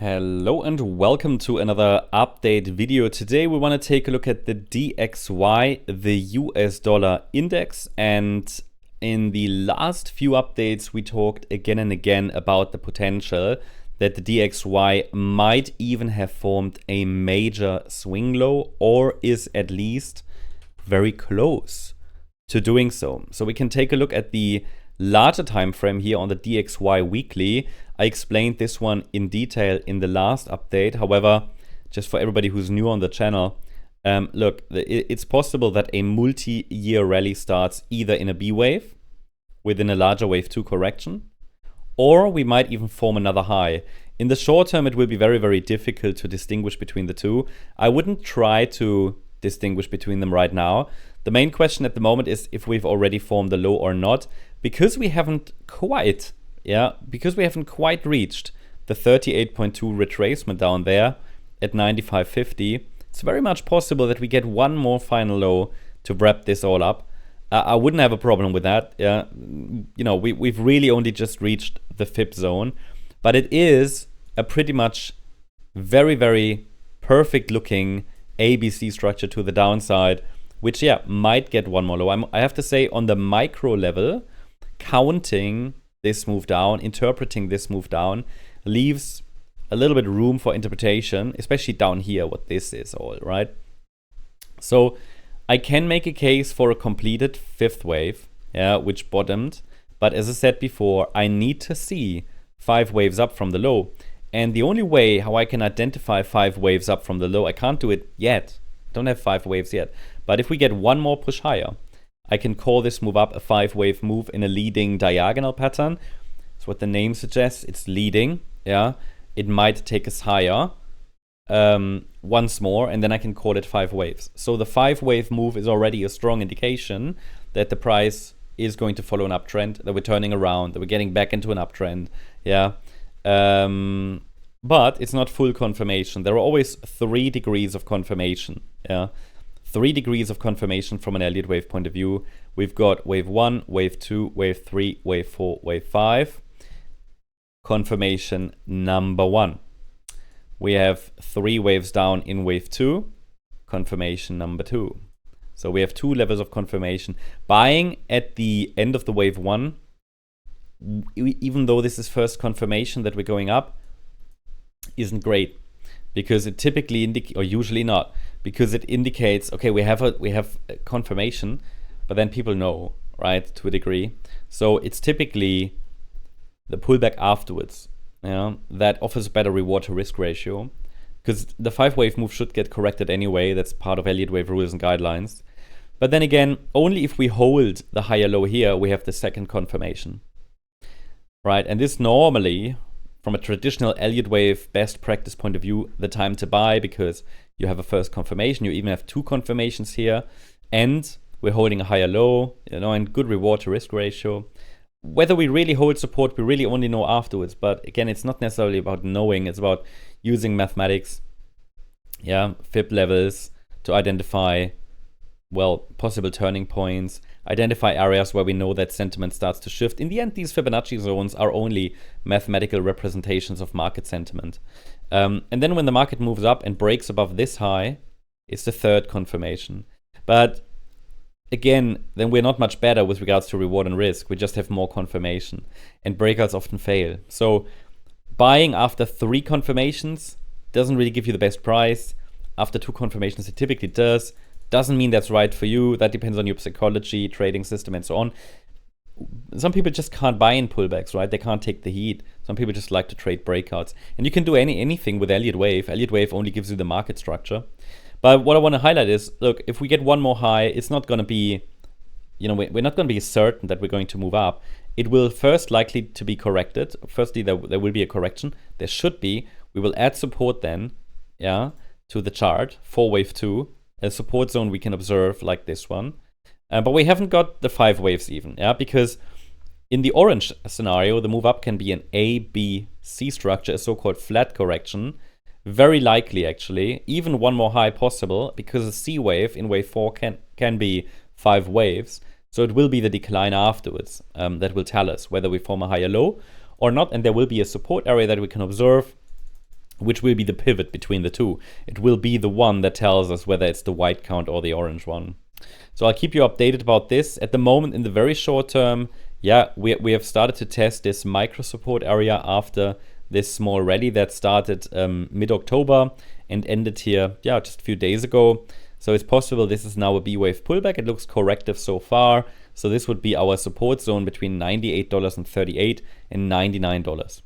Hello and welcome to another update video. Today we want to take a look at the DXY, the US dollar index, and in the last few updates we talked again and again about the potential that the DXY might even have formed a major swing low or is at least very close to doing so. So we can take a look at the larger time frame here on the DXY weekly. I explained this one in detail in the last update. However, just for everybody who's new on the channel, look, it's possible that a multi-year rally starts either in a B wave within a larger wave 2 correction, or we might even form another high. In the short term, it will be very, very difficult to distinguish between the two. I wouldn't try to distinguish between them right now. The main question at the moment is if we've already formed a low or not, because we haven't quite reached the 38.2 retracement down there at 95.50. It's very much possible that we get one more final low to wrap this all up. I wouldn't have a problem with that. Yeah, you know, we've really only just reached the fib zone, but it is a pretty much very, very perfect looking ABC structure to the downside, which might get one more low. I have to say, on the micro level, counting this move down, interpreting this move down, leaves a little bit room for interpretation, especially down here, what this is all, right? So I can make a case for a completed fifth wave, which bottomed. But as I said before, I need to see 5 waves up from the low. And the only way how I can identify 5 waves up from the low, I can't do it yet. I don't have 5 waves yet. But if we get one more push higher, I can call this move up a 5-wave move in a leading diagonal pattern. That's what the name suggests. It's leading. It might take us higher once more, and then I can call it 5 waves. So the 5-wave move is already a strong indication that the price is going to follow an uptrend, that we're turning around, that we're getting back into an uptrend. But it's not full confirmation. There are always 3 degrees of confirmation. 3 degrees of confirmation from an Elliott wave point of view. We've got wave 1, wave 2, wave 3, wave 4, wave 5. Confirmation number 1. We have 3 waves down in wave 2. Confirmation number 2. So we have 2 levels of confirmation. Buying at the end of the wave 1, even though this is first confirmation that we're going up, isn't great, because it typically indicates, or usually not, because it indicates, okay, we have a confirmation, but then people know, right, to a degree. So it's typically the pullback afterwards, that offers a better reward to risk ratio, because the 5-wave move should get corrected anyway. That's part of Elliott wave rules and guidelines. But then again, only if we hold the higher low here, we have the second confirmation, right? And this normally, from a traditional Elliott wave best practice point of view, the time to buy, because you have a first confirmation, you even have 2 confirmations here, and we're holding a higher low, and good reward to risk ratio. Whether we really hold support, we really only know afterwards. But again, it's not necessarily about knowing, it's about using mathematics, fib levels to identify, possible turning points, identify areas where we know that sentiment starts to shift. In the end, these Fibonacci zones are only mathematical representations of market sentiment. And then when the market moves up and breaks above this high, it's the third confirmation. But again, then we're not much better with regards to reward and risk. We just have more confirmation. And breakouts often fail. So buying after 3 confirmations doesn't really give you the best price. After 2 confirmations, it typically does. Doesn't mean that's right for you. That depends on your psychology, trading system, and so on. Some people just can't buy in pullbacks, right? They can't take the heat. Some people just like to trade breakouts. And you can do anything with Elliott wave. Elliott wave only gives you the market structure. But what I want to highlight is, look, if we get one more high, it's not going to be, we're not going to be certain that we're going to move up. It will first likely to be corrected. Firstly, there will be a correction. There should be. We will add support then, to the chart for wave 2. A support zone we can observe like this one. But we haven't got the 5 waves even, because in the orange scenario, the move up can be an A, B, C structure, a so-called flat correction. Very likely, actually, even one more high possible, because a C wave in wave 4 can be 5 waves. So it will be the decline afterwards that will tell us whether we form a higher low or not. And there will be a support area that we can observe which will be the pivot between the two. It will be the one that tells us whether it's the white count or the orange one. So I'll keep you updated about this. At the moment, in the very short term, yeah, we have started to test this micro support area after this small rally that started mid-October and ended here, yeah, just a few days ago. So it's possible this is now a B-wave pullback. It looks corrective so far. So this would be our support zone between $98.38 and $99.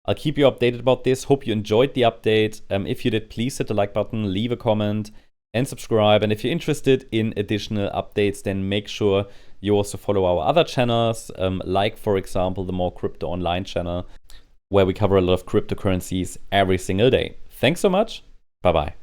I'll keep you updated about this. Hope you enjoyed the update. If you did, please hit the like button, leave a comment, and subscribe. And if you're interested in additional updates, then make sure you also follow our other channels, like, for example, the More Crypto Online channel, where we cover a lot of cryptocurrencies every single day. Thanks so much. Bye-bye.